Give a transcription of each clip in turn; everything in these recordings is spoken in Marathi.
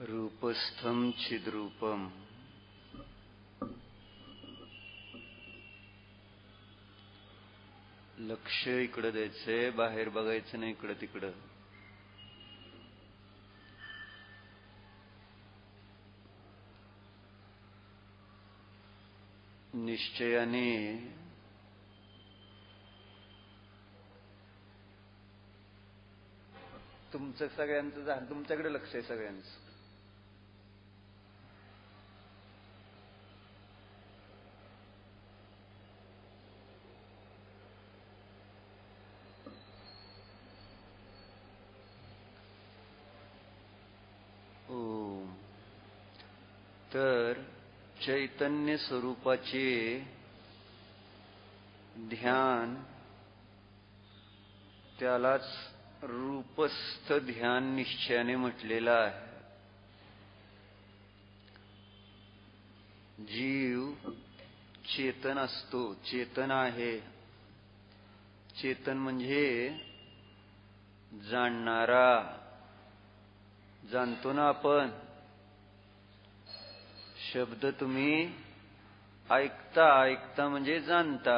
रूपस्थं चिद्रूपम। लक्ष इकडं द्यायचंय, बाहेर बघायचं नाही इकडं तिकडं. निश्चयाने तुमचं सगळ्यांचं झालं, तुमच्याकडे लक्ष आहे सगळ्यांचं. तर चैतन्य स्वरूपाचे ध्यान, त्यालाच रूपस्थ ध्यान निश्चयाने म्हटलेलं आहे. जीव चेतन असतो, चेतन आहे. चेतन म्हणजे जाणणारा. जाणतो ना आपण. शब्द तुम्ही ऐकता, ऐकता म्हणजे जानता.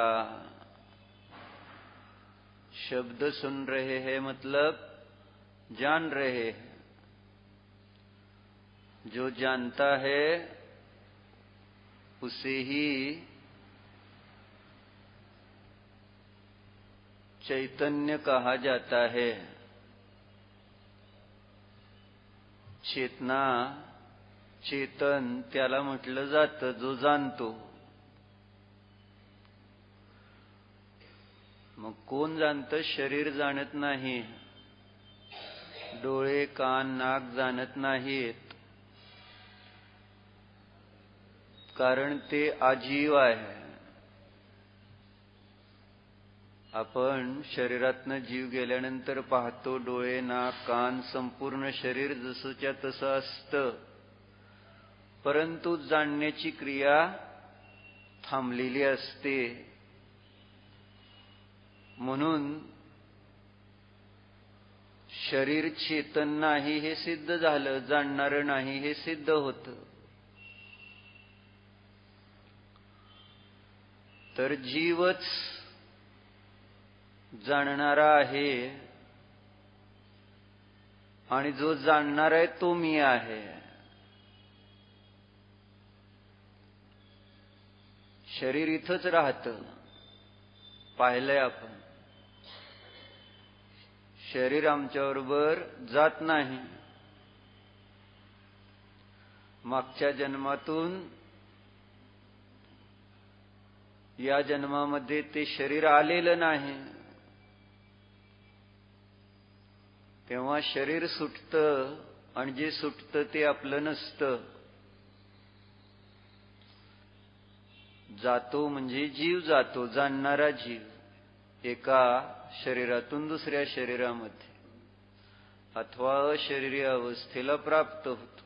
शब्द सुन रहे हैं मतलब जान रहे हैं. जो जानता है उसे ही चैतन्य कहा जाता है. चेतना, चेतन त्याला म्हटलं जातं जो जाणतो. मग कोण जाणतं? शरीर जाणत नाही. डोळे, कान, नाक जाणत नाहीत, कारण ते अजीव आहे. आपण शरीरातनं जीव गेल्यानंतर पाहतो, डोळे, नाक, कान, संपूर्ण शरीर जसंच्या तसं असतं, परंतु जाणण्याची क्रिया थांबलेली असते. म्हणून शरीर चेतन नाही हे सिद्ध झालं, जाणणारं नाही हे सिद्ध होतं. तर जीवच जाणणारा आहे, आणि जो जाणणार आहे तो मी आहे. शरीर इथंच राहतं, पाहिलंय आपण. शरीर आमच्याबरोबर जात नाही. मागच्या जन्मातून या जन्मामध्ये ते शरीर आलेलं नाही. तेव्हा शरीर सुटतं, आणि जे सुटतं ते आपलं नसतं. जातो म्हणजे जीव जातो, जाणणारा जीव एका शरीरातून दुसऱ्या शरीरामध्ये अथवा अशरीरी अवस्थेला प्राप्त होतो.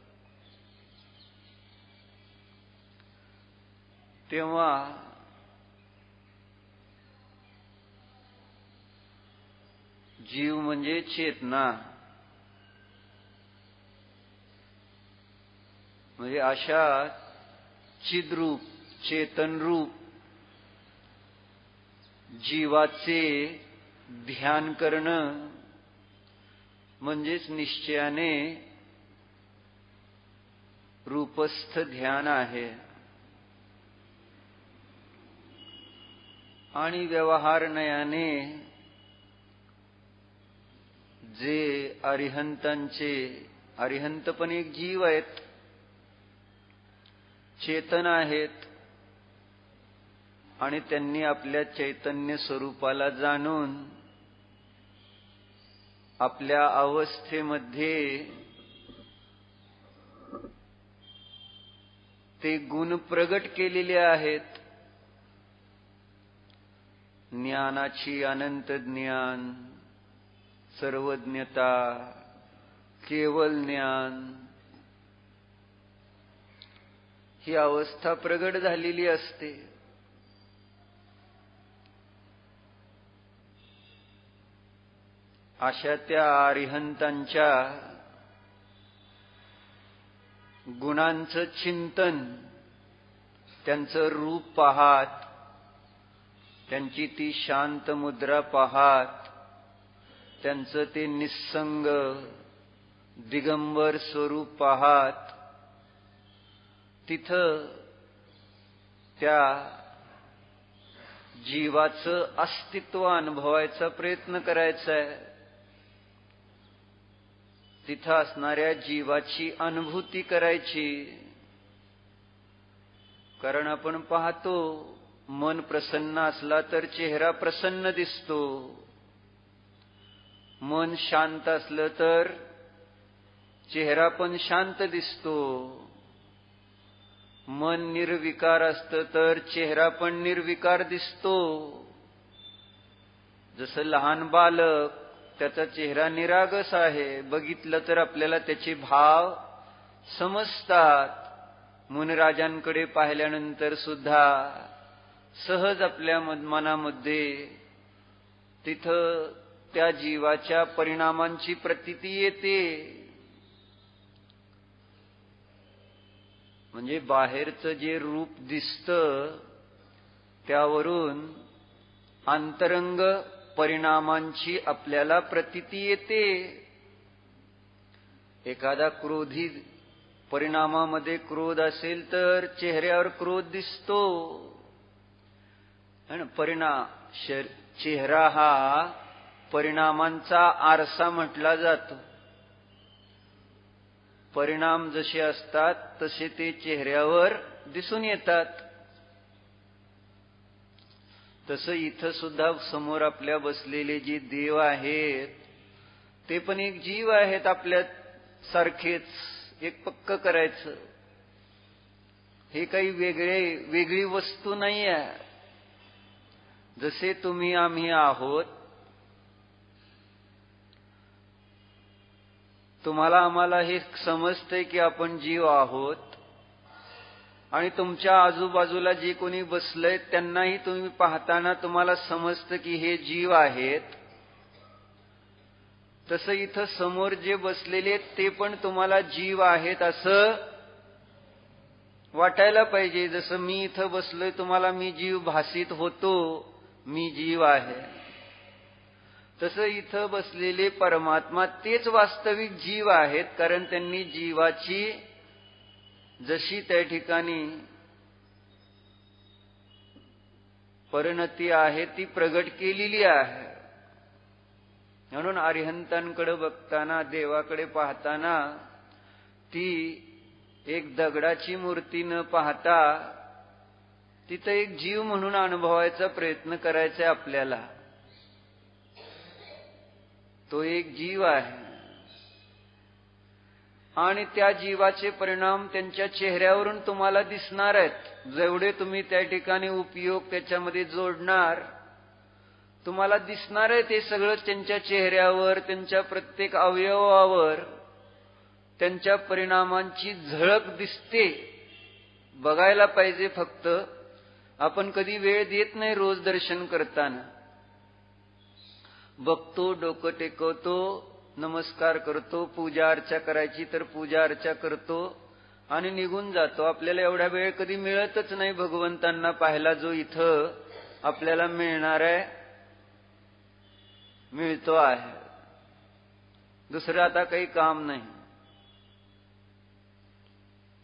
तेव्हा जीव म्हणजे चेतना, म्हणजे अशा चिद्रूप, चेतन रूप जीवाचे ध्यान करणं म्हणजेच निश्चयाने रूपस्थ ध्यान आहे. आणि व्यवहारनयाने जे अरिहंतांचे, अरिहंत पण एक जीव आहेत, चेतन आहेत, आणि त्यांनी आपल्या चैतन्य स्वरूपाला जाणून आपल्या अवस्थेमध्ये ते गुण प्रगट केलेले आहेत. ज्ञानाची अनंत ज्ञान, सर्वज्ञता, केवल ज्ञान, ही अवस्था प्रगट झालेली असते. अशा त्या अरिहंतांच्या गुणांचं चिंतन, त्यांचं रूप पाहात, त्यांची ती शांत मुद्रा पाहात, त्यांचं ते निस्संग दिगंबर स्वरूप पाहात, तिथं त्या जीवाचं अस्तित्व अनुभवायचा प्रयत्न करायचा आहे. तिथं असणाऱ्या जीवाची अनुभूती करायची. कारण आपण पाहतो, मन प्रसन्न असला तर चेहरा प्रसन्न दिसतो, मन शांत असलं तर चेहरा पण शांत दिसतो, मन निर्विकार असतं तर चेहरा पण निर्विकार दिसतो. जसं लहान बालक, त्याचा चेहरा निरागस आहे, बघितलं तर आपल्याला त्याचे भाव समजतात. मुनिराजांकडे पाहिल्यानंतर सुद्धा सहज आपल्या मनामध्ये तिथं त्या जीवाच्या परिणामांची प्रतीती येते. म्हणजे बाहेरचं जे रूप दिसतं त्यावरून अंतरंग परिणामांची आपल्याला प्रतीती येते. एखादा क्रोधी परिणामामध्ये क्रोध असेल तर चेहऱ्यावर क्रोध दिसतो. चेहरा हा परिणामांचा आरसा म्हटला जातो. परिणाम जसे असतात तसे ते चेहऱ्यावर दिसून येतात. तसं इथं सुद्धा समोर आपल्या बसलेले जे देव आहेत ते पण एक जीव आहेत आपल्या सारखेच. एक पक्क करायचं, हे काही वेगळी वस्तू नाही आहे. जसे तुम्ही आम्ही आहोत, तुम्हाला आम्हाला हे समजतंय की आपण जीव आहोत, आणि तुमच्या आजूबाजूला जे कोणी बसलंय त्यांनाही तुम्ही पाहताना तुम्हाला समजतं की हे जीव आहेत. तसं इथं समोर जे बसलेले ते पण तुम्हाला जीव आहेत असं वाटायला पाहिजे. जसं मी इथं बसलोय, तुम्हाला मी जीव भासित होतो, मी जीव आहे. तसं इथं बसलेले परमात्मा तेच वास्तविक जीव आहेत. कारण त्यांनी जीवाची जशी त्या ठिकाणी परिणती आहे ती प्रगट केलेली आहे. म्हणून अरिहंतांकडे बघताना, देवाकडे पाहताना ती एक दगडाची मूर्ती न पाहता तिथं एक जीव म्हणून अनुभवायचा प्रयत्न करायचा आहे आपल्याला. तो एक जीव आहे आणि त्या जीवाचे परिणाम त्यांच्या चेहऱ्यावरून तुम्हाला दिसणार आहेत. जेवढे तुम्ही त्या ठिकाणी उपयोग त्याच्यामध्ये जोडणार, तुम्हाला दिसणार आहे ते सगळं त्यांच्या चेहऱ्यावर, त्यांच्या प्रत्येक अवयवावर त्यांच्या परिणामांची झळक दिसते. बघायला पाहिजे. फक्त आपण कधी वेळ देत नाही. रोज दर्शन करताना बघतो, डोकं टेकवतो, नमस्कार करतो, पूजा अर्चा करायची तर पूजा अर्चा करतो आणि निघून जातो. आपल्याला एवढा वेळ कधी मिळतच नाही भगवंतांना पाहायला, जो इथं आपल्याला मिळणार आहे, मिळतो आहे. दुसरं आता काही काम नाही.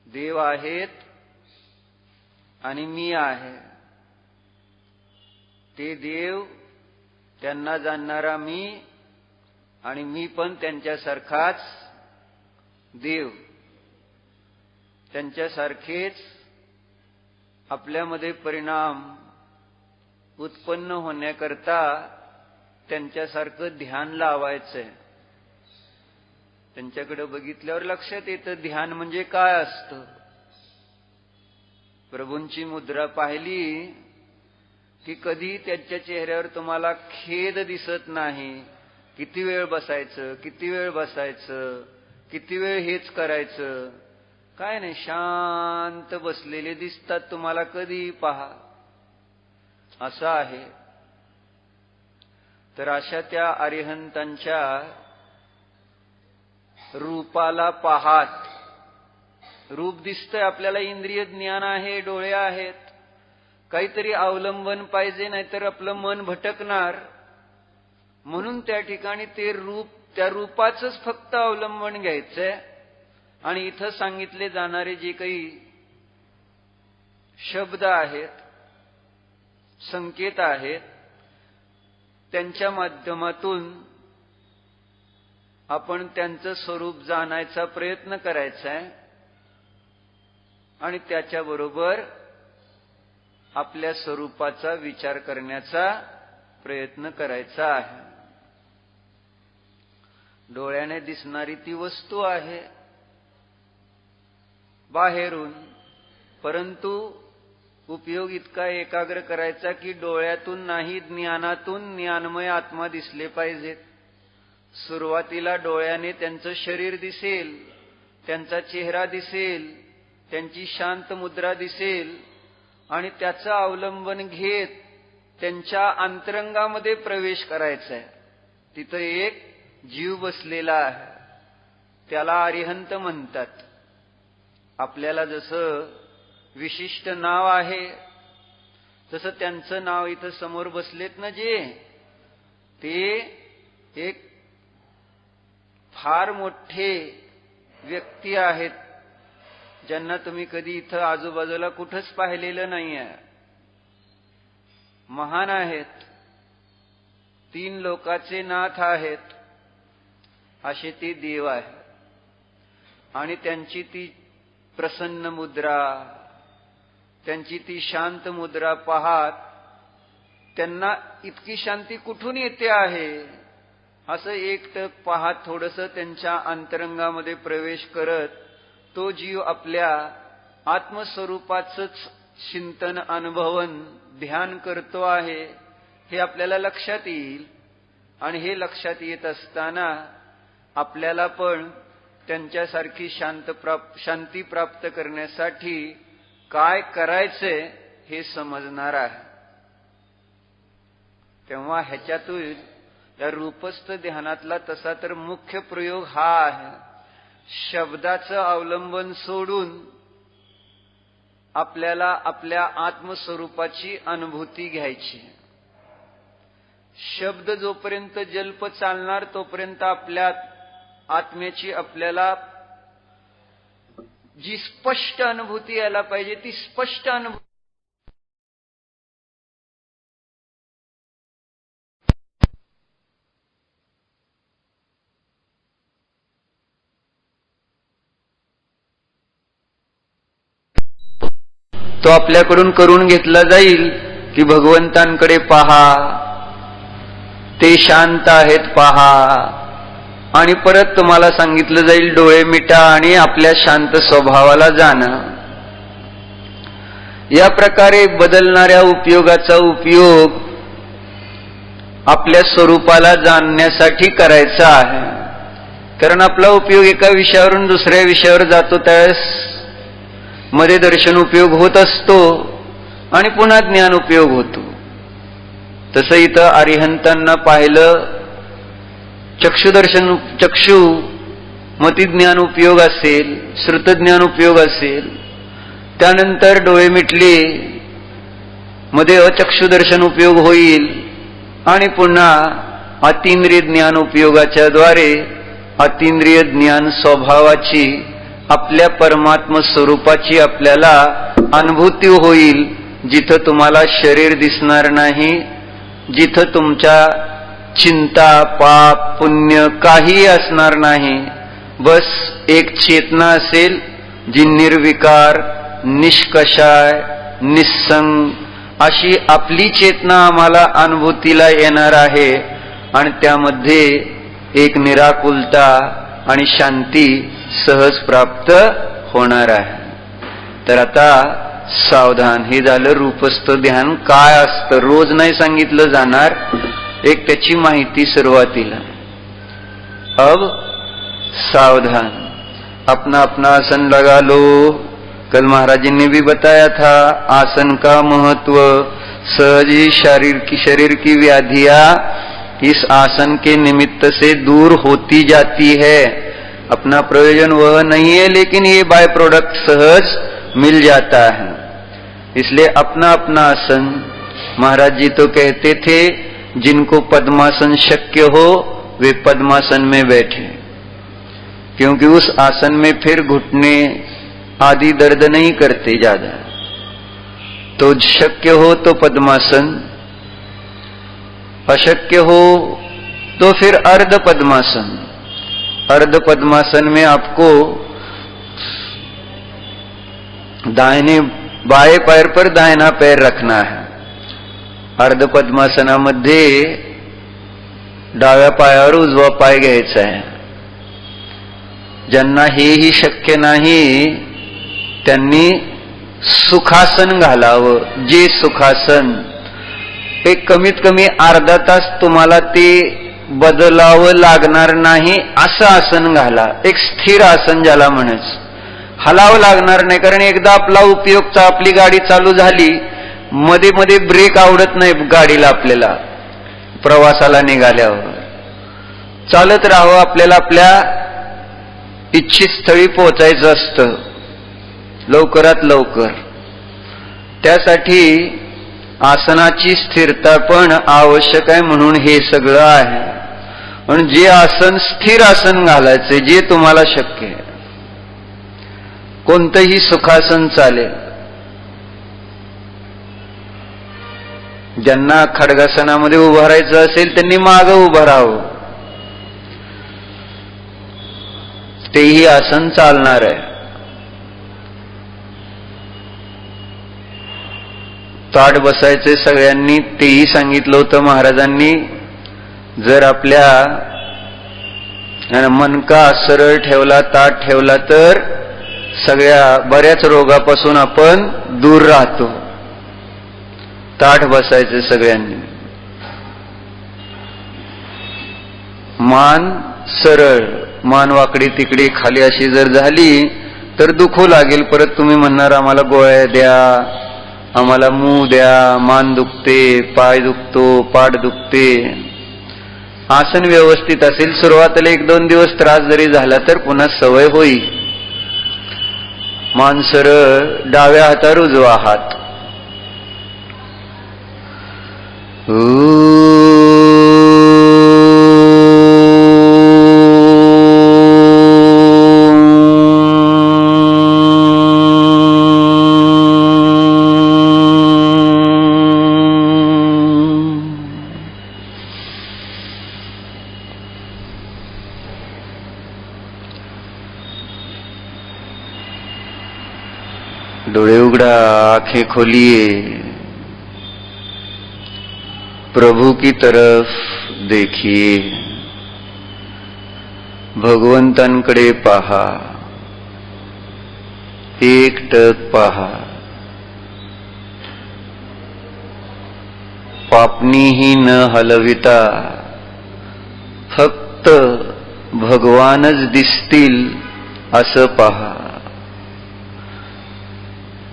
देव आहेत आणि मी आहे. ते देव, त्यांना जाणणारा मी, आणि मी पण त्यांच्यासारखाच देव. त्यांच्यासारखेच आपल्यामध्ये परिणाम उत्पन्न होण्याकरता त्यांच्यासारखं ध्यान लावायचंय. त्यांच्याकडे बघितल्यावर लक्षात येतं ध्यान म्हणजे काय असतं. प्रभूंची मुद्रा पाहिली की कधी त्यांच्या चेहऱ्यावर तुम्हाला खेद दिसत नाही. किती वेळ बसायचं, किती वेळ बसायचं, किती वेळ हेच करायचं, काय नाही, शांत बसलेले दिसतात तुम्हाला कधी पहा. असं आहे. तर अशा त्या अरिहंतांच्या रूपाला पाहात, रूप दिसतंय आपल्याला, इंद्रिय ज्ञान आहे, डोळे आहेत, काहीतरी अवलंबन पाहिजे, नाहीतर आपलं मन भटकणार. म्हणून त्या ठिकाणी ते रूप, त्या रूपाचंच फक्त अवलंबन घ्यायचंय. आणि इथं सांगितले जाणारे जे काही शब्द आहेत, संकेत आहेत, त्यांच्या माध्यमातून आपण त्यांचं स्वरूप जाणायचा प्रयत्न करायचा आहे. आणि त्याच्याबरोबर आपल्या स्वरूपाचा विचार करण्याचा प्रयत्न करायचा आहे. डोळ्याने दिसणारी ती वस्तू आहे बाहेरून, परंतु उपयोग इतका एकाग्र करायचा की डोळ्यातून नाही, ज्ञानातून ज्ञानमय आत्मा दिसले पाहिजेत. सुरुवातीला डोळ्याने त्यांचं शरीर दिसेल, त्यांचा चेहरा दिसेल, त्यांची शांत मुद्रा दिसेल, आणि त्याचं अवलंबन घेत त्यांच्या अंतरंगामध्ये प्रवेश करायचा आहे. तिथं एक जीव बसलेला आहे, त्याला अरिहंत म्हणतात. आपल्याला जसं विशिष्ट नाव आहे, तसं त्यांचं नाव इथं समोर बसलेत ना जे, ते एक फार मोठे व्यक्ती आहेत, ज्यांना तुम्ही कधी इथं आजूबाजूला कुठंच पाहिलेलं नाहीये. महान आहेत, 3 लोकाचे नाथ आहेत, असे ते देव आहेत. आणि त्यांची ती प्रसन्न मुद्रा, त्यांची ती शांत मुद्रा पाहत त्यांना इतकी शांती कुठून येते आहे असं एकटक पाहत थोडंसं त्यांच्या अंतरंगामध्ये प्रवेश करत तो जीव आपल्या आत्मस्वरूपाचंच चिंतन, अनुभवन, ध्यान करतो आहे हे आपल्याला लक्षात येईल. आणि हे लक्षात येत असताना आपल्याला पण त्यांच्यासारखी शांती प्राप्त करण्यासाठी काय करायचंय हे समजणार आहे. तेव्हा ह्याच्यातून या रूपस्थ ध्यानातला तसा तर मुख्य प्रयोग हा आहे, शब्दाचं अवलंबन सोडून आपल्याला आपल्या आत्मस्वरूपाची अनुभूती घ्यायची. शब्द जोपर्यंत जल्प चालणार तोपर्यंत आपल्या आत्म्याची आपल्याला जी स्पष्ट अनुभूती यायला पाहिजे ती स्पष्ट अनुभूती तो आपल्याकडून करून घेतला जाईल की भगवंतांकडे पहा, ते शांत आहेत पहा, आणि परत तुम्हाला सांगितलं जाईल डोळे मिटा आणि आपल्या शांत स्वभावाला जाणं. या प्रकारे बदलणाऱ्या उपयोगाचा उपयोग आपल्या स्वरूपाला जाणण्यासाठी करायचा आहे. कारण आपला उपयोग एका विषयावरून दुसऱ्या विषयावर जातो त्यावेळेस मध्ये दर्शन उपयोग होत असतो आणि पुन्हा ज्ञान उपयोग होतो. तसं इथं अरिहंतांना पाहिलं, चक्षुदर्शन, चक्षु मती ज्ञान उपयोग असेल, श्रुतज्ञान उपयोग असेल, त्यानंतर डोळे मिटले, मध्ये अचक्षुदर्शन उपयोग होईल, आणि पुन्हा अतींद्रिय ज्ञान उपयोगाच्या द्वारे अतींद्रिय ज्ञान स्वभावाची, आपल्या परमात्म स्वरूपाची आपल्याला अनुभूती होईल, जिथं तुम्हाला शरीर दिसणार नाही, जिथं तुमच्या चिंता, पाप, पुण्य काही असणार नाही. बस एक चेतना असेल जी निर्विकार, निष्कषाय, निस्संग अशी आपली चेतना आम्हाला अनुभूतीला येणार आहे. आणि त्यामध्ये एक निराकुलता आणि शांती सहज प्राप्त होणार आहे. तर आता सावधान, हे झालं रूपस्थ ध्यान काय असतं, रोज नाही सांगितलं जाणार, एक त्याची माहिती सुरुवातीला. अब सावधान, अपना अपना आसन लगा लो. कल महाराज जी ने भी बताया था आसन का महत्व. सहज ही शरीर की व्याधियां इस आसन के निमित्त से दूर होती जाती है. अपना प्रयोजन वह नहीं है, लेकिन ये बाय प्रोडक्ट सहज मिल जाता है। इसलिए अपना अपना आसन, महाराज जी तो कहते थे जिनको पद्मासन शक्य हो वे पद्मासन में बैठे, क्योंकि उस आसन में फिर घुटने आदि दर्द नहीं करते ज्यादा। तो शक्य हो तो पद्मासन, अशक्य हो तो फिर अर्ध पद्मासन। अर्ध पद्मासन में आपको दाहिने बाएं पैर पर दाहिना पैर रखना है। अर्ध पद्मासनामध्ये डाव्या पायावर उजवा पाय घ्यायचा आहे। ज्यांना हेही शक्य नाही त्यांनी सुखासन घालावं। जे सुखासन ते कमीत कमी अर्धा तास तुम्हाला ते बदलावं लागणार नाही असं आसन घाला। एक स्थिर आसन ज्याला म्हणायचं, हलावं लागणार नाही। कारण एकदा आपला उपयोग, आपली गाडी चालू झाली, मध्ये मध्ये ब्रेक आवडत नाही गाडीला। आपल्याला प्रवासाला निघाल्यावर चालत राहावं, आपल्याला आपल्या इच्छित स्थळी पोहोचायचं असतं लवकरात लवकर। त्यासाठी आसनाची स्थिरता पण आवश्यक आहे, म्हणून हे सगळं आहे। पण जे आसन स्थिर आसन घालायचे, जे तुम्हाला शक्य आहे। कोणतंही सुखासन चालेल। ज्यांना खड्गासनामध्ये उभं राहायचं असेल त्यांनी मागं उभं राहावं, तेही आसन चालणार आहे। ताठ बसायचे सगळ्यांनी, तेही सांगितलं होतं महाराजांनी। जर आपल्या मनका सरळ ठेवला, ताठ ठेवला तर सगळ्या बऱ्याच रोगापासून आपण दूर राहतो। ताठ बसायचे सगळ्यांनी। मान सरळ, मान वाकडी तिकडी खाली अशी जर झाली तर दुखू लागेल। परत तुम्ही म्हणणार आम्हाला गोळ्या द्या, आम्हाला मूग द्या, मान दुखते, पाय दुखतो, पाठ दुखते। आसन व्यवस्थित असेल, सुरुवातीला 1-2 दिवस त्रास जरी झाला तर पुन्हा सवय होईल। मान सरळ, डाव्या हातावर उजवा हात। डोळे उघडा, आंखें खोलिए, प्रभु की तरफ देखिए। भगवंतांकडे पहा, एकटक पहा। पापणीही न हलविता फक्त भगवानच दिसतील असं पहा।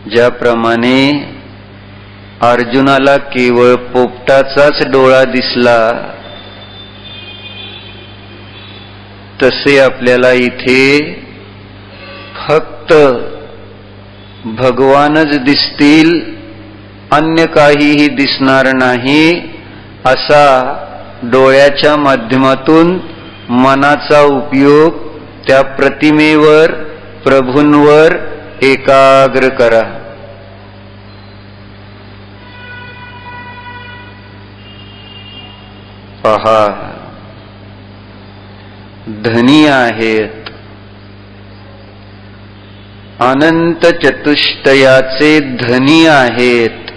ज्याप्रमाणे अर्जुनाला केवळ पोपटाचाच डोळा दिसला, तसे आपल्याला इथे फक्त भगवानच दिसतील, अन्य काहीही दिसणार नाही असा डोळ्याच्या माध्यमातून मनाचा उपयोग त्या प्रतिमेवर, प्रभूंवर एकाग्र करा। पहा, धनी आहेत, अनंत चतुष्टयाचे धनी आहेत।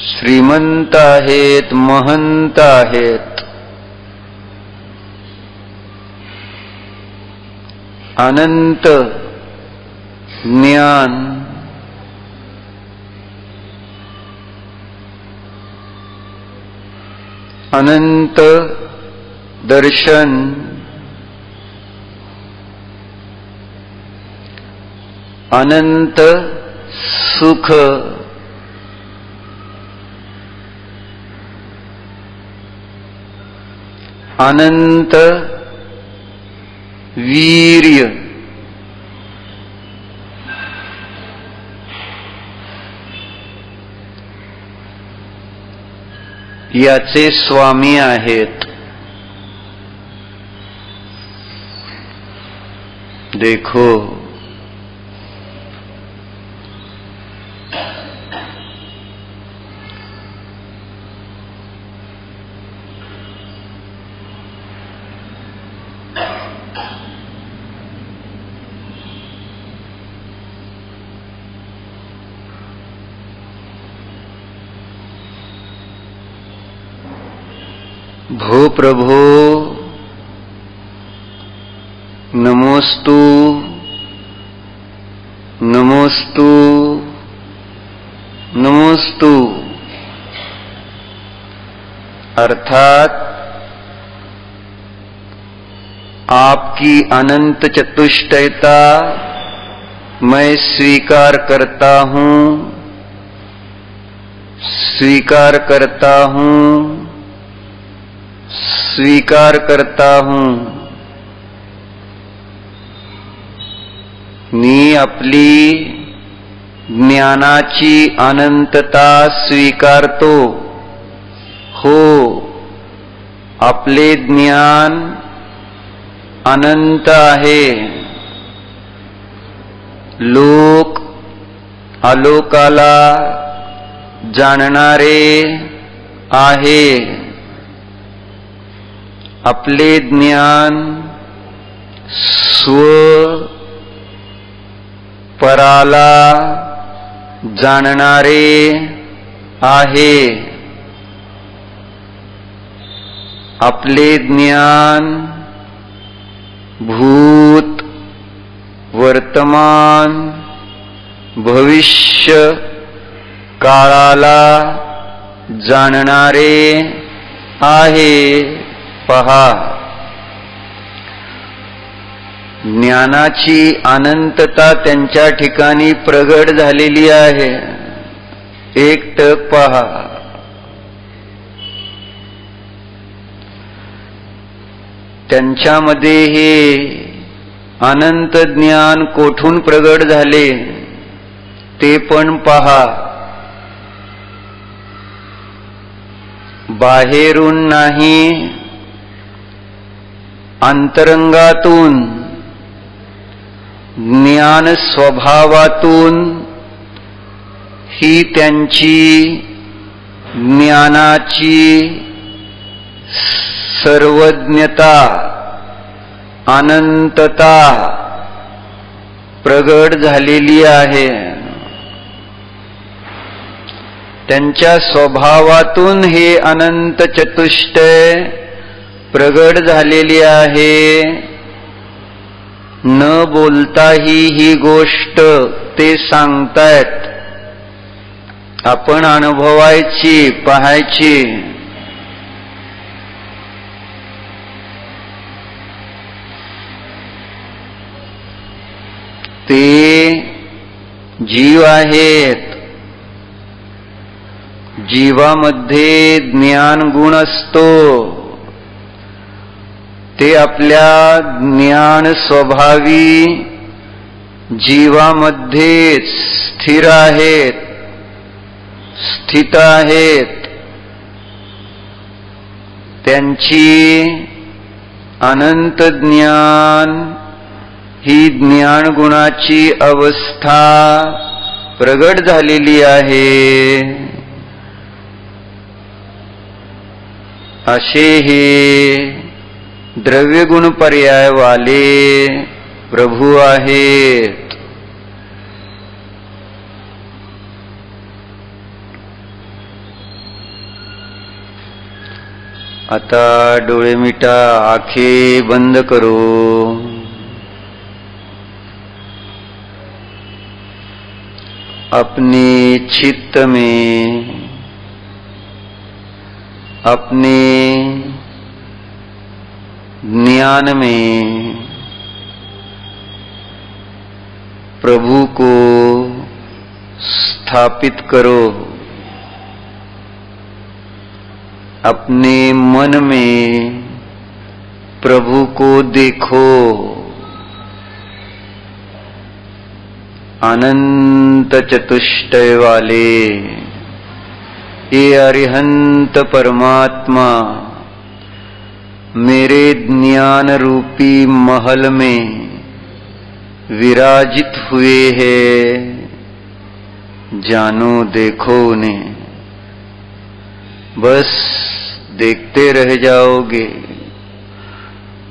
श्रीमंत आहेत, महंत आहेत, अनंत ज्ञान, अनंत दर्शन, अनंत सुख, अनंत वीर्य याचे स्वामी आहेत। देखो भो प्रभो नमोस्तु नमोस्तु नमोस्तु। अर्थात आपकी अनंत चतुष्टयता मैं स्वीकार करता हूं, स्वीकार करता हूं, स्वीकार करता हूं। मी आपली ज्ञानाची अनंतता स्वीकारतो। हो, आपले ज्ञान अनंत आहे। लोक आलोकाला जाणणारे आहे। आपले ज्ञान स्व पराला जाणणारे आहे। आपले ज्ञान भूत वर्तमान भविष्य काळाला जाणणारे आहे। पहा, ज्ञानाची अनंतता त्यांच्या ठिकाणी प्रगट झालेली आहे। एकटक पहा, त्यांच्यामध्ये हे अनंत ज्ञान कोठून प्रगट झाले ते पण पहा। बाहेरून नाही, अंतरंगातून ज्ञान स्वभावातून ही त्यांची ज्ञानाची सर्वज्ञता अनंतता प्रगट झालेली आहे। त्यांच्या स्वभावातून हे अनंत चतुष्टय प्रगट झालेली आहे। न बोलताही ही गोष्ट ते सांगतायत। आपण अनुभवायची, पाहायची। ते जीव आहेत। जीवामध्ये ज्ञान गुण असतो। ते आपल्या ज्ञान स्वभावी जीवामध्ये स्थिर आहेत, स्थित आहेत। त्यांची अनंत ज्ञान ही ज्ञान गुणाची अवस्था प्रगट झालेली आहे। असे हे द्रव्यगुण पर्याय वाले प्रभू आहेत। आता डोळे मिटा, आंखें बंद करो। अपने चित्त में, अपने ज्ञान में प्रभु को स्थापित करो। अपने मन में प्रभु को देखो, अनंत चतुष्टय वाले ये अरिहंत परमात्मा मेरे ज्ञान रूपी महल में विराजित हुए हैं। जानो देखो उन्हें, बस देखते रह जाओगे।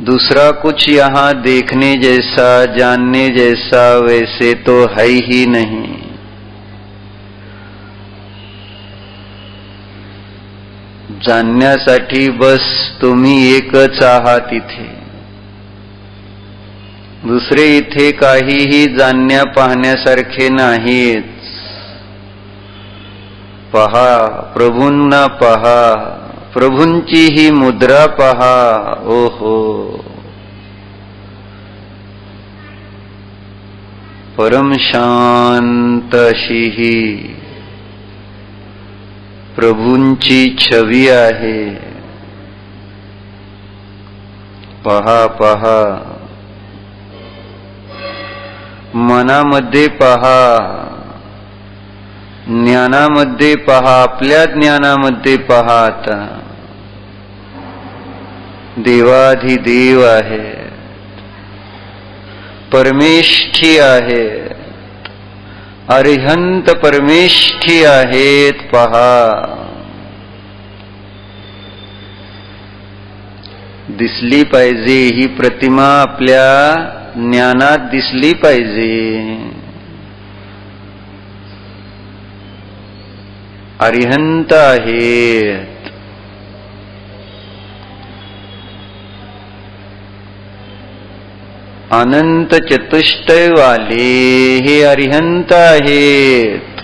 दूसरा कुछ यहाँ देखने जैसा, जानने जैसा वैसे तो है ही नहीं। जाणण्यासाठी बस तुम्ही एकच आहात इथे, दुसरे इथे काहीही जाणण्या पाहण्यासारखे नाहीत। पहा, प्रभूंना पहा, प्रभूंची ही मुद्रा पहा। ओहो, परम शांत अशी ही प्रभूंची छवी आहे। पहा पहा, मनामध्ये पहा, ज्ञानामध्ये पहा, आपल्या ज्ञानामध्ये पहा। आता देवाधिदेव आहे, परमेष्ठी आहे, अरिहंत परमेष्ठी आहेत। पहा, दिसली पाहिजे ही प्रतिमा, आपल्या ज्ञानात दिसली पाहिजे। अरिहंत आहेत, अनंत चतुष्टय वाले हे अरिहंत आहेत।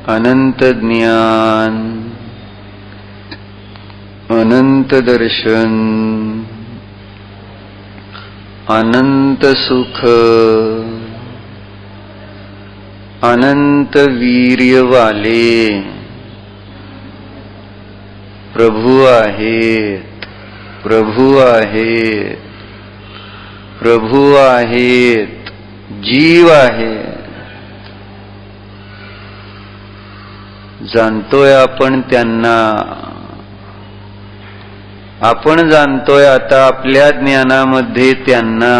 अनंत ज्ञान, अनंत दर्शन, अनंत सुख, अनंत वीर्य वाले प्रभु आहेत, प्रभु आहेत, प्रभु आहेत, जीव आहेत। जाणतोय आपण त्यांना, आपण जाणतोय आता आपल्या ज्ञानामध्ये त्यांना।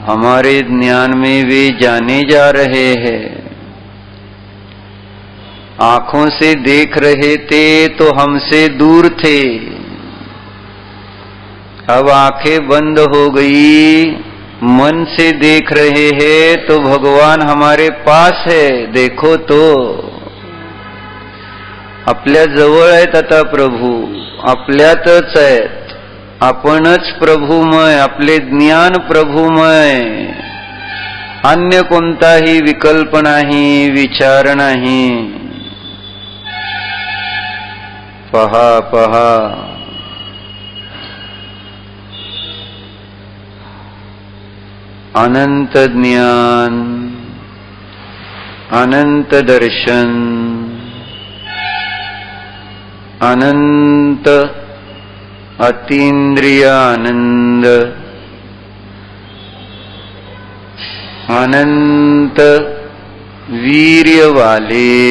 हमारे ज्ञान में वे जाने जा रहे हैं। आंखों से देख रहे थे तो हमसे दूर थे, अब आंखें बंद हो गई, मन से देख रहे हैं तो भगवान हमारे पास है। देखो तो आपल्या जवळ आहेत आता प्रभू, आपल्यातच आहेत। आपणच प्रभुमय, आपले ज्ञान प्रभुमय, अन्य कोणताही विकल्प नाही, विचार नाही। पहा पहा, अनंत ज्ञान, अनंत दर्शन, अनंत अतीन्द्रिय आनंद, अनंत वीर्य वाले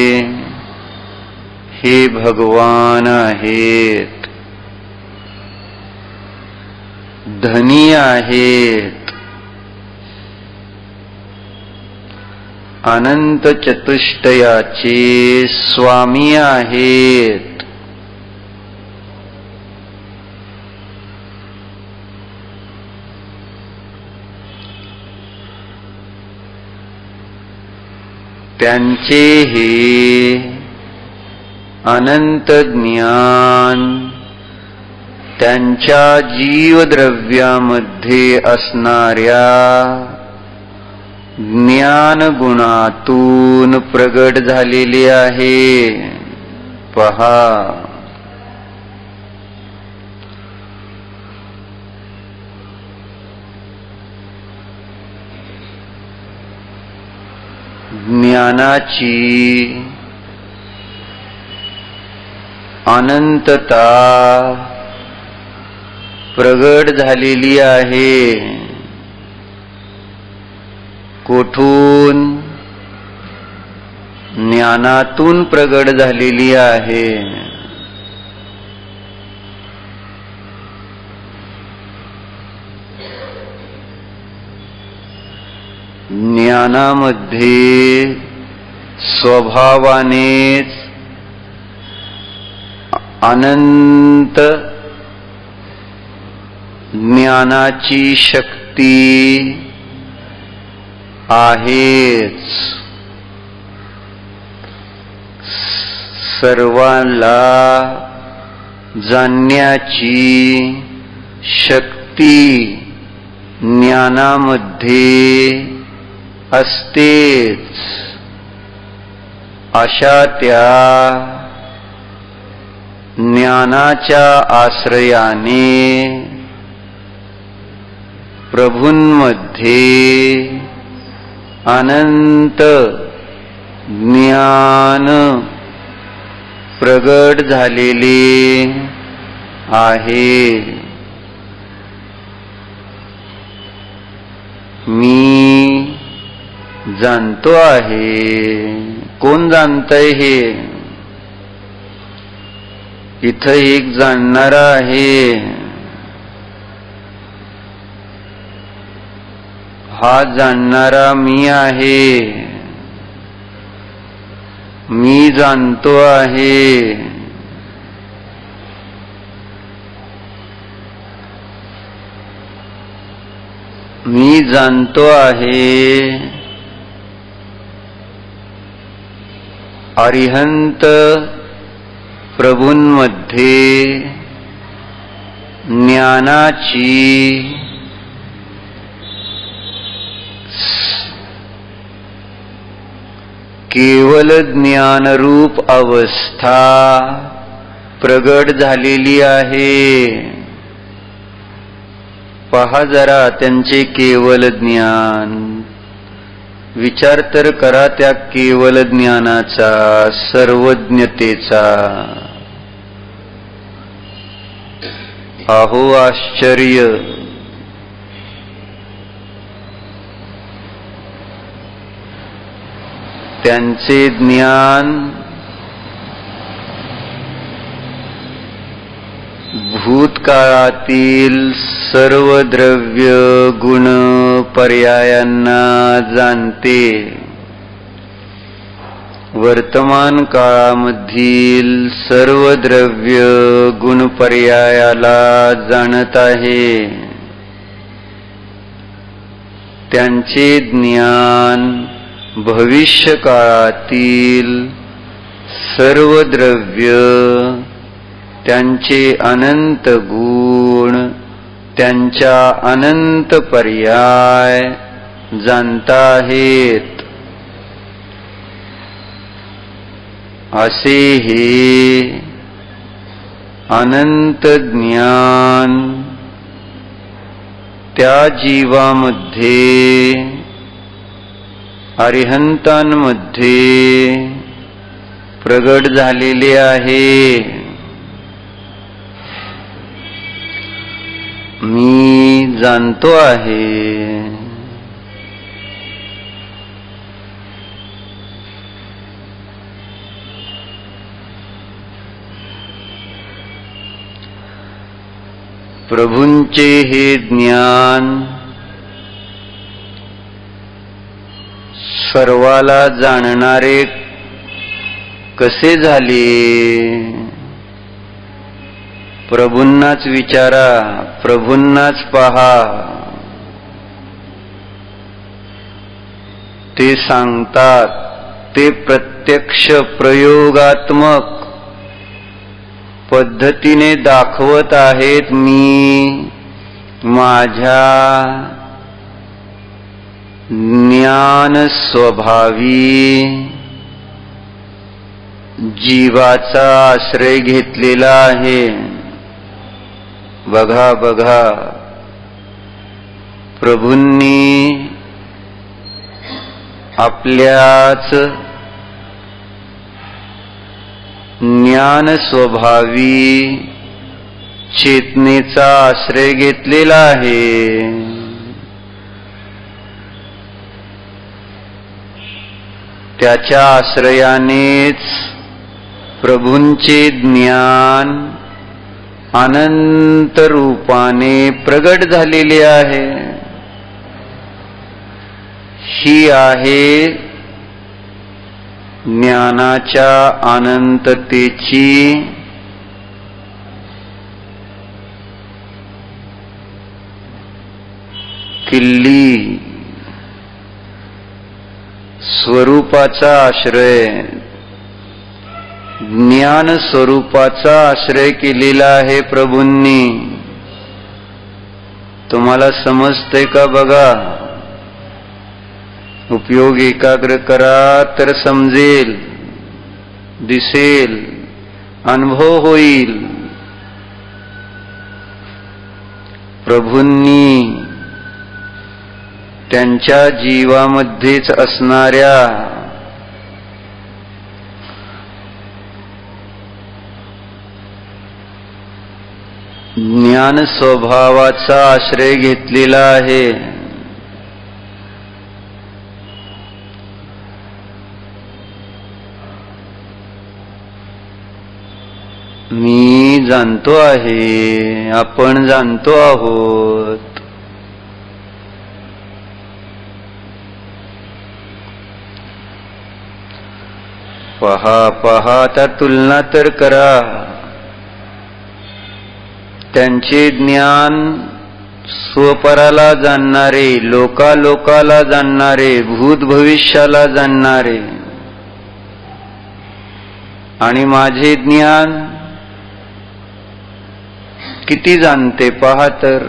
हे भगवान आहेत, धनी आहेत, अनंत चतुष्टयाचे स्वामी आहेत। त्यांचे हे अनंत ज्ञान त्यांच्या जीवद्रव्यामध्ये असणाऱ्या ज्ञान गुणातून प्रगट झालेले आहे। पहा, ज्ञानाची अनंतता प्रगट झालेली आहे. कोठून? ज्ञानातून प्रगट झालेली आहे. ज्ञानामध्ये स्वभावानेच अनंत ज्ञानाची शक्ती आहेच. सर्वांना जाणण्याची शक्ती ज्ञानामध्ये असतेच. अशा त्या ज्ञानाच्या आश्रयाने प्रभूंमध्ये अनंत ज्ञान प्रगट झालेले आहे. मी जाणतो आहे. कोण जाणतंय हे? इथं एक जाणणारा आहे. हा जाणणारा मी आहे. मी जाणतो आहे. मी जाणतो आहे. अरिहंत प्रभूंमध्ये ज्ञानाची केवल ज्ञानरूप अवस्था प्रगट झालेली आहे. पहा जरा त्यांचे केवल ज्ञान. विचार तर करा त्या केवल ज्ञानाचा, सर्वज्ञतेचा. अहो आश्चर्य! त्यांचे ज्ञान भूतकाळातील सर्व द्रव्य गुण पर्यायांना जाणते. वर्तमान काळामधील सर्व द्रव्य गुण पर्यायाला जाणत आहे. त्यांचे ज्ञान भविष्य काळातील सर्व द्रव्य, त्यांचे अनंत गुण, त्यांच्या अनंत पर्याय जाणता आहेत. असे हे अनंत ज्ञान त्या जीवामध्ये, अरिहंतांमध्ये प्रगट झालेले आहे. मी जाणतो आहे. प्रभूंचे हे ज्ञान सर्वाला जाणणारे कसे झाले? प्रभूंनाच विचारा, प्रभूंनाच पहा. ते सांगतात, ते प्रत्यक्ष प्रयोगात्मक पद्धतीने दाखवत आहेत. मी माझ्या ज्ञान स्वभावी जीवाचा आश्रय घेतलेला आहे. बघा बघा, प्रभूंनी आपल्याच ज्ञान स्वभावी चेतनेचा आश्रय घेतलेला आहे. त्याच्या आश्रयानेच प्रभूंचे ज्ञान अनंत रूपाने प्रगट झालेले आहे. ही आहे ज्ञानाच्या अनंततेची किल्ली. स्वरूपाचा आश्रय, ज्ञान स्वरूपाचा आश्रय केलेला आहे प्रभूंनी. तुम्हाला समजते का बघा? उपयोग एकाग्र करा तर समजेल, दिसेल, अनुभव होईल. प्रभूंनी त्यांच्या जीवामध्येच असणाऱ्या ज्ञान स्वभावाचा आश्रय घेतलेला आहे. मी जाणतो आहे, आपण जाणतो आहोत. पहा आता तुलना तर करा. त्यांचे ज्ञान स्वपराला जाणणारे, लोकाला जाणणारे, भूत भविष्याला जाणणारे, आणि माझे ज्ञान किती जाणते पहा तर.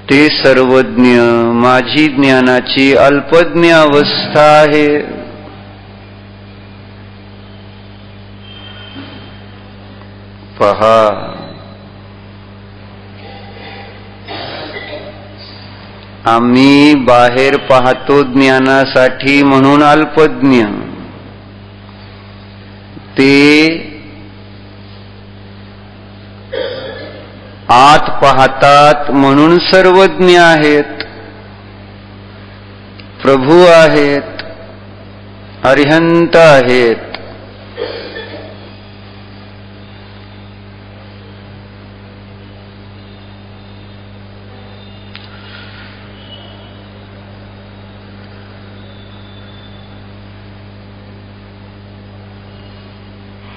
ते सर्वज्ञ, माझी ज्ञानाची अल्पज्ञ अवस्था आहे. पहा, आम्ही बाहेर पाहतो ज्ञानासाठी म्हणून अल्पज्ञ, ते आत पाहतात म्हणून सर्वज्ञ आहेत, प्रभू आहेत, अरिहंत आहेत.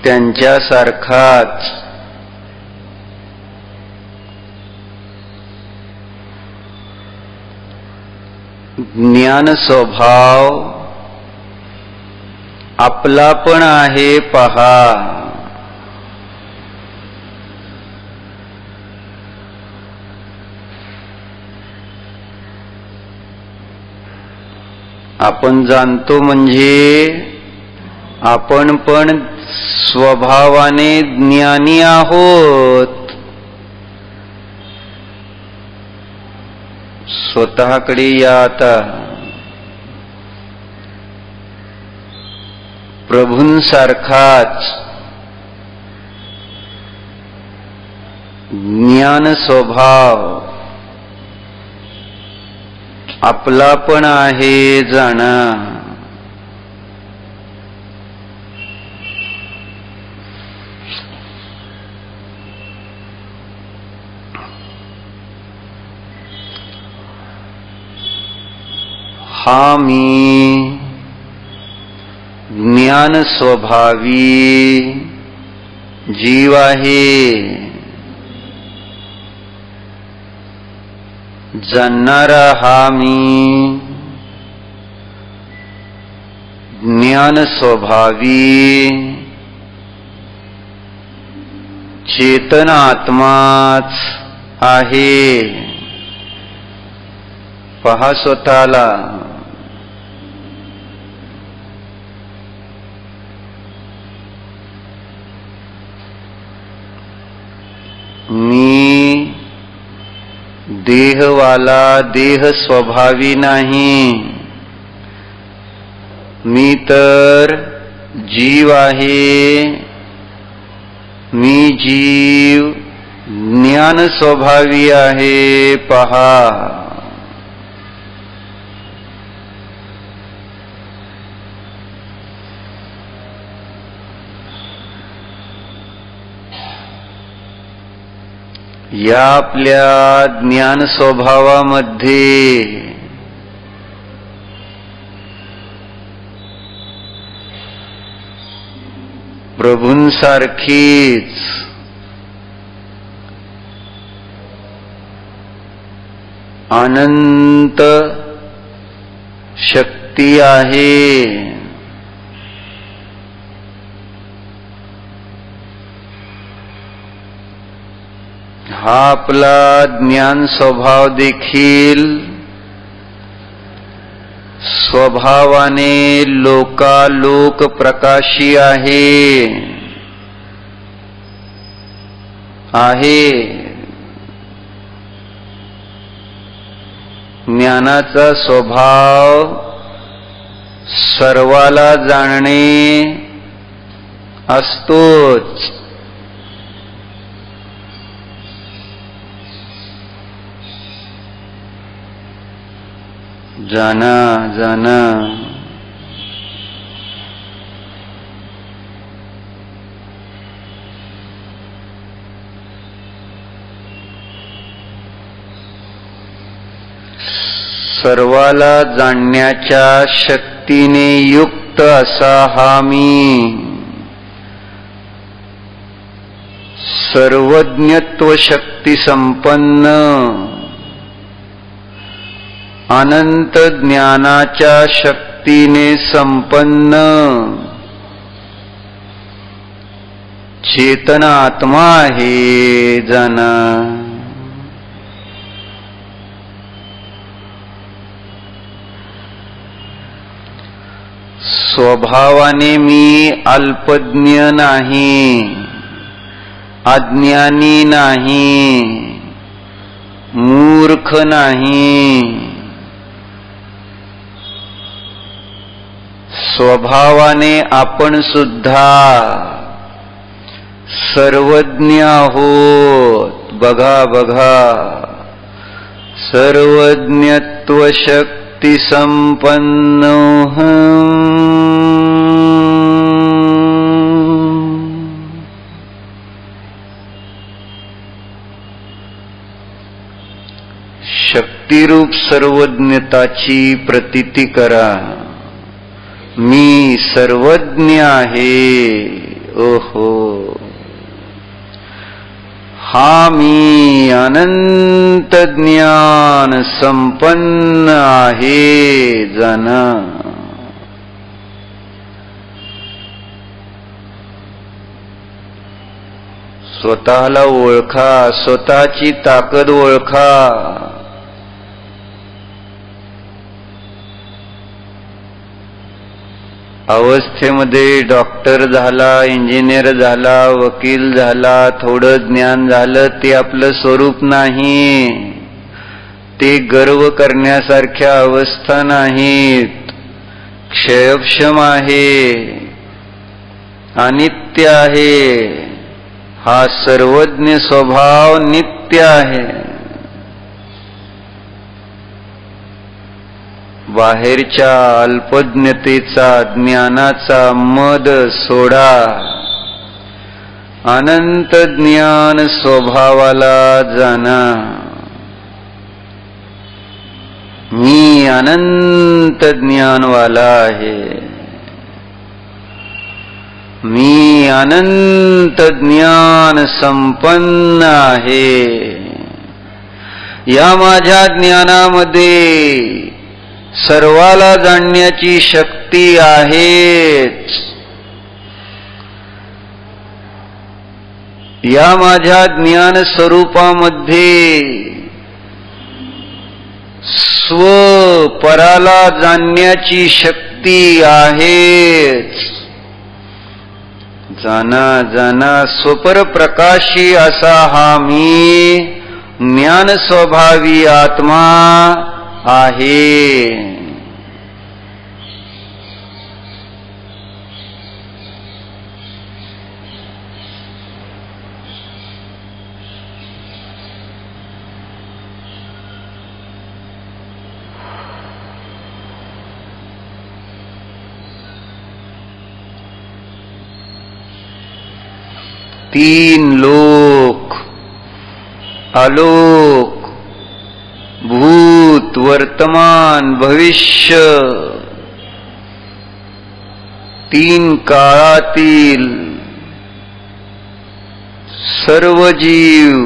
त्यांच्यासारखाच ज्ञान स्वभाव आपला पण आहे पहा. आपण जाणतो म्हणजे आपण पण स्वभावाने ज्ञानी आहोत. स्वतःकडे या आता. प्रभूंसारखाच ज्ञान स्वभाव आपला पण आहे जाणा. हा मी ज्ञान स्वभावी जीव आहे. जाणणारा हा मी ज्ञान स्वभावी चेतन आत्माच आहे. पहा स्वतःला. मी देहवाला देह स्वभावी नाही, मी तर जीव आहे, मी जीव ज्ञान स्वभावी आहे पहा. या आपल्या ज्ञान स्वभावामध्ये प्रभूंसारखीच अनंत शक्ती आहे. हा आपला ज्ञान स्वभाव देखील स्वभावाने लोकालोक प्रकाशी आहे. ज्ञानाचा स्वभाव सर्वाला जाणणे असतोच. जाना जाना सर्वाला जाणण्याच्या शक्तीने युक्त असा हा मी सर्वज्ञत्व शक्ती संपन्न अनंत ज्ञानाच्या शक्तीने संपन्न चेतन आत्मा आहे. जाना स्वभावाने मी अल्पज्ञ नाही, अज्ञानी नाही, मूर्ख नाही. स्वभावाने आपण सुद्धा सर्वज्ञ आहोत. बघा बघा, सर्वज्ञत्व शक्ती संपन्न. शक्तिरूप सर्वज्ञताची प्रतीती करा. मी सर्वज्ञ आहे. ओहो, हा मी अनंत ज्ञान संपन्न आहे. जाना स्वतःला ओळखा, स्वतःची ताकद ओळखा. अवस्थेमध्ये डॉक्टर झाला, इंजिनियर झाला, वकील झाला, थोडं ज्ञान झालं ते आपलं स्वरूप नाही. ते गर्व करण्यासारख्या अवस्था नाहीत. क्षयक्षम आहे, अनित्य आहे. हा सर्वज्ञ स्वभाव नित्य आहे. बाहेरच्या अल्पज्ञतेचा, ज्ञानाचा मद सोडा. अनंत ज्ञान स्वभावाला जाना. मी अनंत ज्ञानवाला आहे. मी अनंत ज्ञान संपन्न आहे. या माझ्या ज्ञानामध्ये सर्वाला जाणण्याची शक्ती आहेच. या माझ्या ज्ञान स्वरूपामध्ये स्वपराला जाणण्याची शक्ती आहेच. जाना जाना स्वपर प्रकाशी असा हा मी ज्ञान स्वभावी आत्मा आहे. तीन लोक, आलोक, भूत, वर्तमान, भविष्य, तीन काळातील सर्व जीव,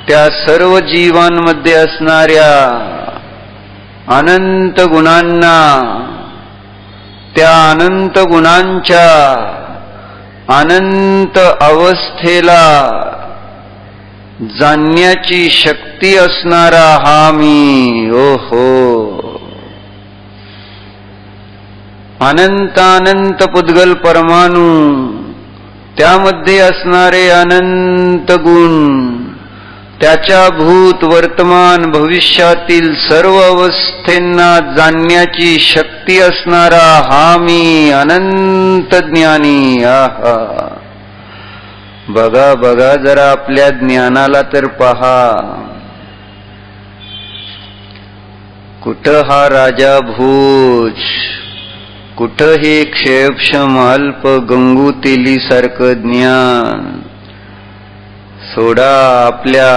त्या सर्व जीवांमध्ये असणाऱ्या अनंत गुणांना, त्या अनंत गुणांच्या अनंत अवस्थेला जाणण्याची शक्ती असणारा हा मी. ओहो, अनंत पुद्गल परमाणु, त्यामध्ये असणारे अनंत गुण, त्याच्या भूत, वर्तमान, भविष्यातील सर्व अवस्थेंना जाणण्याची शक्ती असणारा हा मी अनंत ज्ञानी. आहा, बघा बघा जरा आपल्या ज्ञानाला तर पहा. कुठं हा राजा भोज, कुठं हे क्षेपक्षम अल्प गंगूतेली सारखं ज्ञान. सोडा आपल्या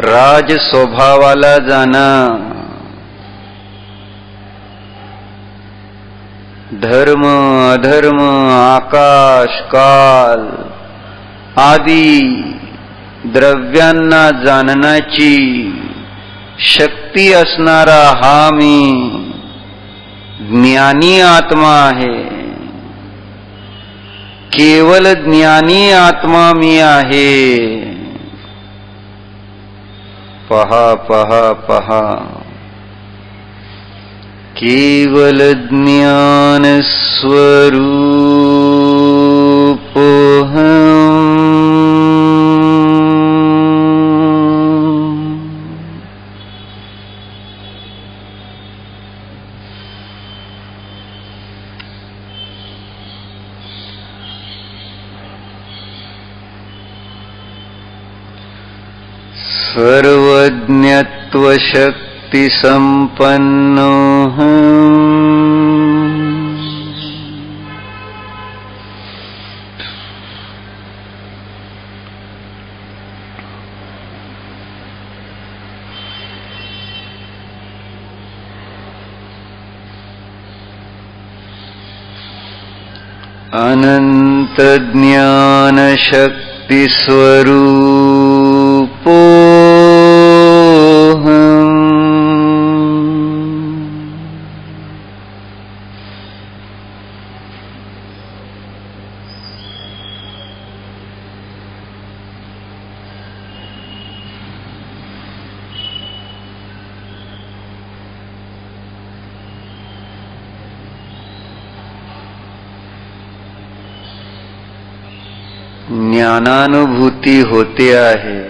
राज स्वभावाला जाणा. धर्म अधर्म, आकाश काल आदी द्रव्यांना जाणण्याची शक्ती असणारा हा मी ज्ञानी आत्मा आहे. केवल ज्ञानी आत्मा मी आहे. पहा पहा पहा, केवल ज्ञान स्वरूप सर्वज्ञत्व शक्ति संपन्नो अनंत ज्ञान शक्ति स्वरूपो ज्ञानानुभूती होते आहे.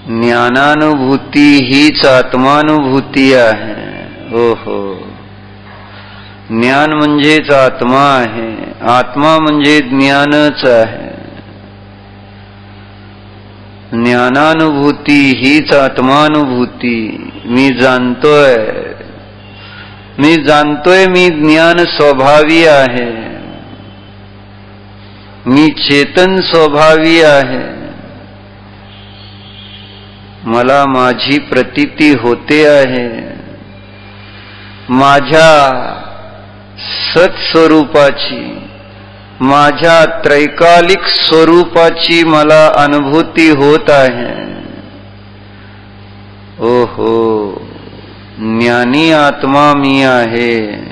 ज्ञानानुभूती हीच आत्मानुभूती आहे. ओहो, ज्ञान म्हणजेच आत्मा आहे. आत्मा म्हणजे ज्ञानच आहे. ज्ञानानुभूती हीच आत्मानुभूती. मी जाणतोय मी ज्ञान स्वभावी आहे. मी चेतन स्वभावी आहे. मला माझी प्रतीती होते आहे. माझ्या सत्स्वरूपाची, माझ्या त्रैकालिक स्वरूपाची मला अनुभूती होत आहे. ओहो, ज्ञानी आत्मा मी आहे.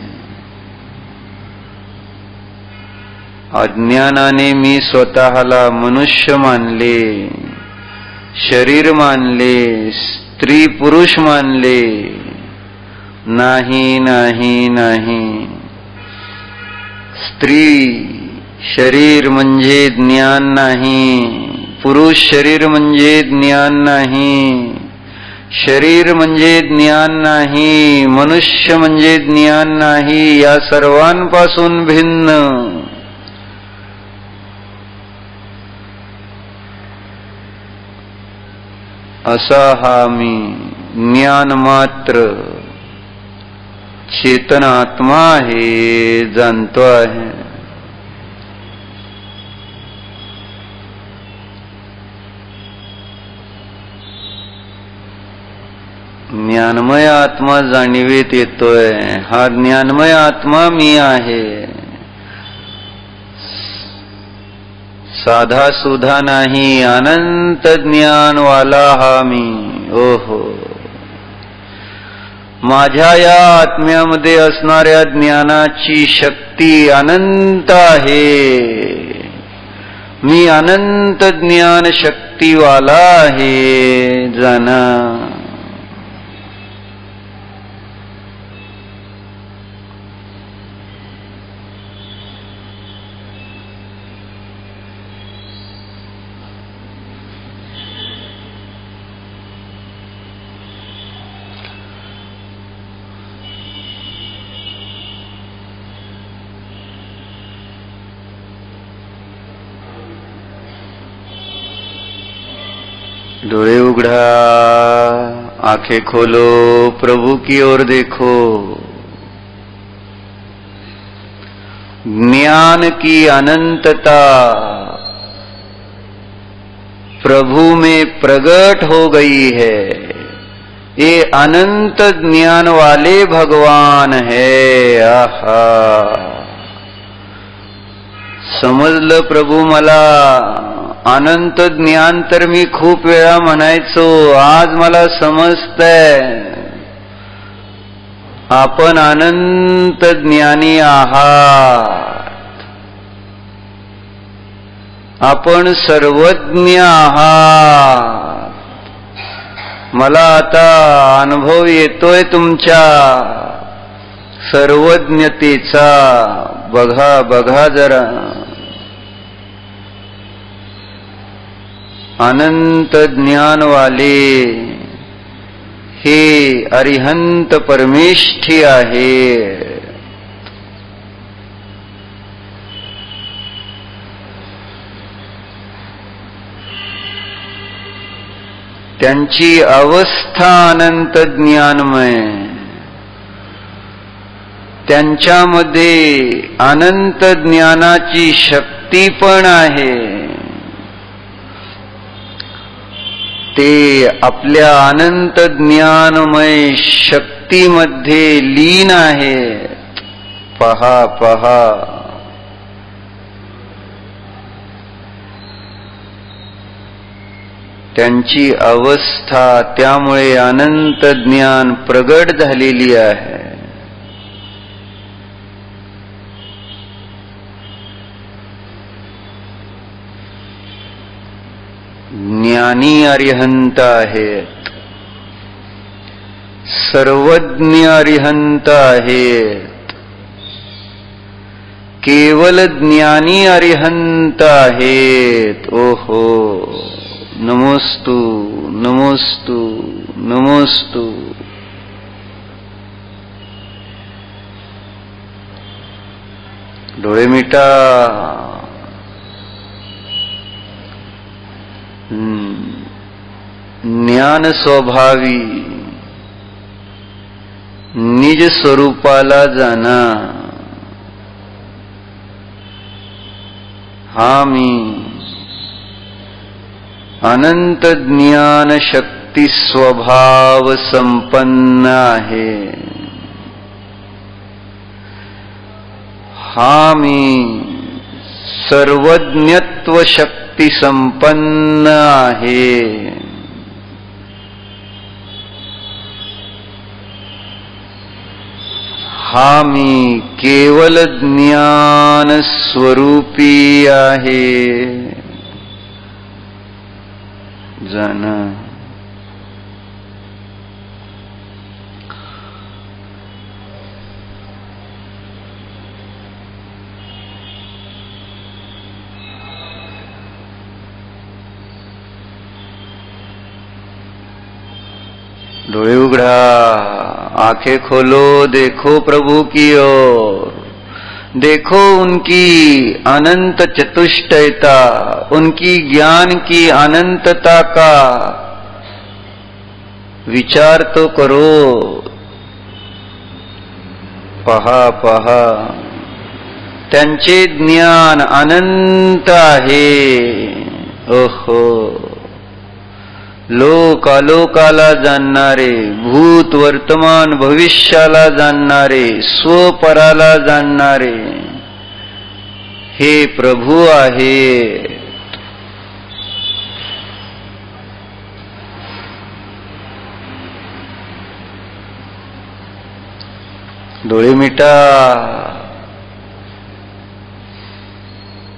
अज्ञानाने मी स्वतःला मनुष्य मानले, शरीर मानले, स्त्री पुरुष मानले. नाही नाही नाही, स्त्री शरीर म्हणजे ज्ञान नाही. पुरुष शरीर म्हणजे ज्ञान नाही, शरीर म्हणजे ज्ञान नाही, मनुष्य म्हणजे ज्ञान नाही, या सर्वांपासून भिन्न असा हा मी ज्ञान मात्र चेतन आत्मा आहे, जाणतो आहे. ज्ञानमय आत्मा जाणीवेत येतोय. हा ज्ञानमय आत्मा मी आहे, साधा सुधा नाही, अनंत ज्ञानवाला हा मी. ओहो, माझ्या या आत्म्यामध्ये असणाऱ्या ज्ञानाची शक्ती अनंत आहे. मी अनंत ज्ञान शक्तीवाला आहे, जाणा. डोळे उघडा, आंखें खोलो, प्रभु की ओर देखो. ज्ञान की अनंतता प्रभु में प्रकट हो गई है. ये अनंत ज्ञान वाले भगवान है. आहा, समजलं प्रभु मला. अनंत ज्ञान तर मी खूप वेळा म्हणायचो, आज मला समजतंय आपण अनंत ज्ञानी आहात. आपण सर्वज्ञ आहात. मला आता अनुभव येतोय तुमच्या सर्वज्ञतेचा. बघा बघा जरा, अनंत ज्ञान वाले हे अरिहंत परमेष्ठी आहे. त्यांची अवस्था अनंत ज्ञानमय. त्यांच्यामध्ये अनंत ज्ञानाची शक्ती पण आहे. ते आपल्या अनंत ज्ञानमय शक्तीमध्ये लीन आहेत. पहा पहा, त्यांची अवस्था त्यामुळे अनंत ज्ञान प्रगट झालेली आहे. ज्ञानी अरिहंत आहेत, सर्वज्ञ अरिहंत आहेत, केवल ज्ञानी अरिहंत आहेत. ओहो, नमोस्तु नमोस्तु नमोस्तु. डोळे मिटा. ज्ञान स्वभावी निज स्वरूपाला जाना. हा मी अनंत ज्ञान शक्ती स्वभाव संपन्न आहे. हा मी सर्वज्ञत्व शक्ती संपन्न आहे. हा मी केवल ज्ञान स्वरूपी आहे. जाना. डोळे उघडा, आंखें खोलो, देखो प्रभु की ओर, देखो उनकी अनंत चतुष्टयता, उनकी ज्ञान की अनंतता का विचार तो करो। पहा पहा, त्यांचे ज्ञान अनंत आहे। ओहो, लोकालोकाला जाणणारे, भूत वर्तमान भविष्याला जाणणारे, स्वपराला जाणणारे हे प्रभू आहे। डोळे मिटा,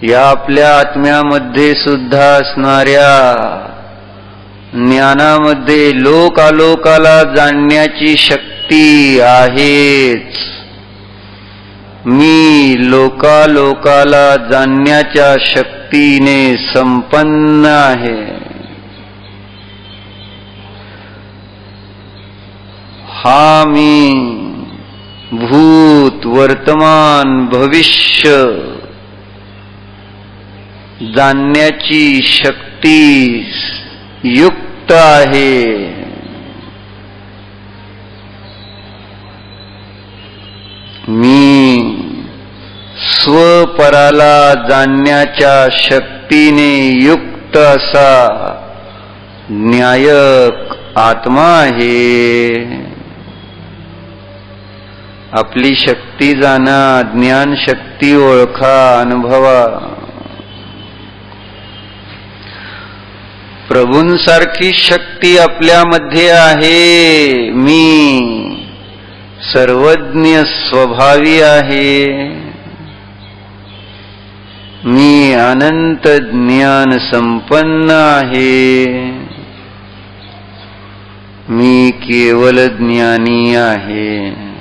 या आपल्या आत्म्यामध्ये सुद्धा असणाऱ्या ज्ञानामध्ये लोकालोकाला जाणण्याची शक्ती आहेच। मी लोकालोकाला जाणण्याच्या शक्तीने संपन्न आहे। हा मी भूत वर्तमान भविष्य जाणण्याची शक्ती युक्त आहे। मी स्वपराला जाणण्याच्या शक्तीने युक्त असा न्यायक आत्मा आहे। आपली शक्ती जाणा, ज्ञान शक्ती ओळखा, अनुभवा। प्रभूंसारखी शक्ती आपल्यामध्ये आहे। मी सर्वज्ञ स्वभावी आहे। मी अनंत ज्ञान संपन्न आहे। मी केवल ज्ञानी आहे।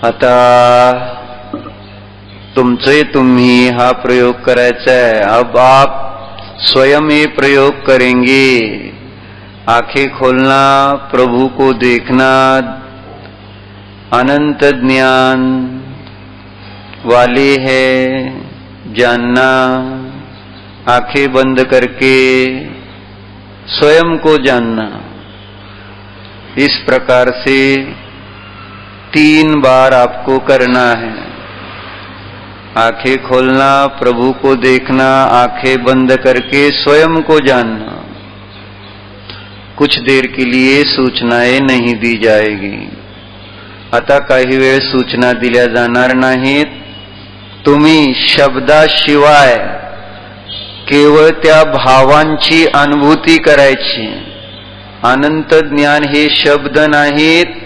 आता तुमचे तुम्ही हा प्रयोग करायचा है। अब आप स्वयं ये प्रयोग करेंगे। आंखें खोलना, प्रभु को देखना, अनंत ज्ञान वाले हैं जानना, आंखें बंद करके स्वयं को जानना। इस प्रकार से 3 बार आपको करना है। आंखें खोलना, प्रभु को देखना, आंखें बंद करके स्वयं को जानना। कुछ देर के लिए सूचनाएं नहीं दी जाएगी। आता काही वेळ सूचना दिल्या जाणार नाहीत। तुम्ही शब्दाशिवाय केवळ त्या भावांची अनुभूती करायची। अनंत ज्ञान हे शब्द नाहीत,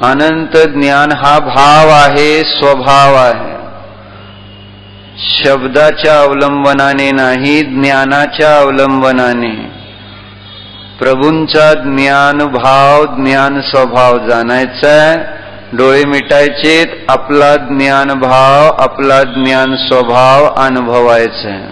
अनंत ज्ञान हा भाव आहे, स्वभाव आहे। शब्दाच्या अवलंबनाने नाही, ज्ञानाच्या अवलंबनाने प्रभूंचा ज्ञान भाव, ज्ञान स्वभाव जाणायचा आहे। डोळे मिटायचेत, आपला ज्ञान भाव, आपला ज्ञान स्वभाव अनुभवायचा आहे।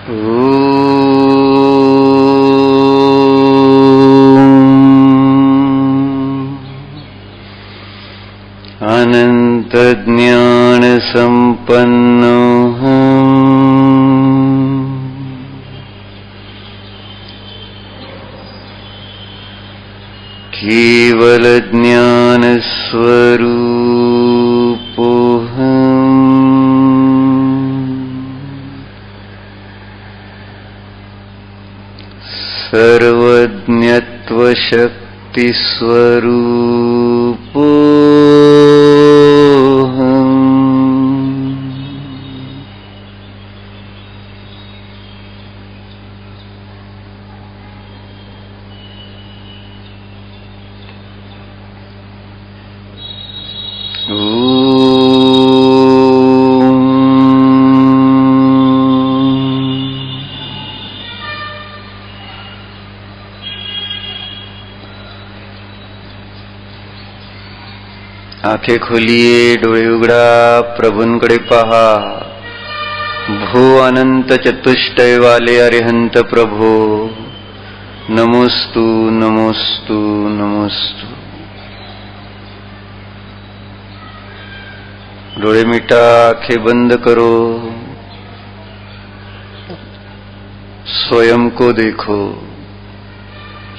अनंत ज्ञान संपन्नो केवल ज्ञान स्वरूपोऽहम् सर्वज्ञत्व शक्ति स्वरूपोऽहम् आंखें खोलिए, डोळे उघडा, प्रभूंकडे पहा. भो अनंत चतुष्टय वाले अरिहंत प्रभो, नमोस्तु नमोस्तु नमोस्तु. डोळे मिटा, आंखें बंद करो. स्वयं को देखो,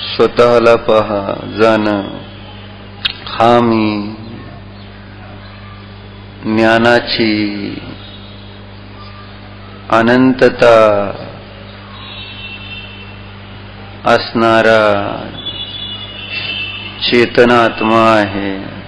स्वतःला पहा, जाणं. हा मी ज्ञानाची अनंतता असणारा चेतनात्मा आहे.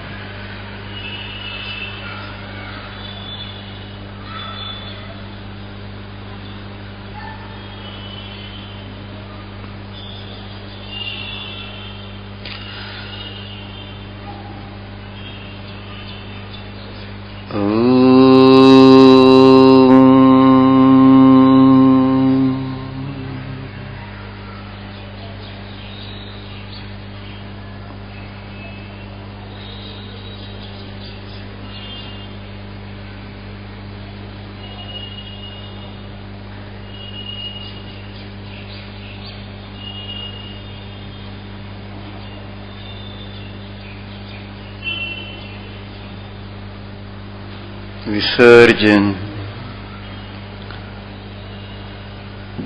विसर्जन.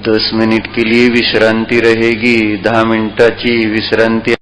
10 मिनट के लिए विश्रांति रहेगी. 10 मिनिटाची विश्रांती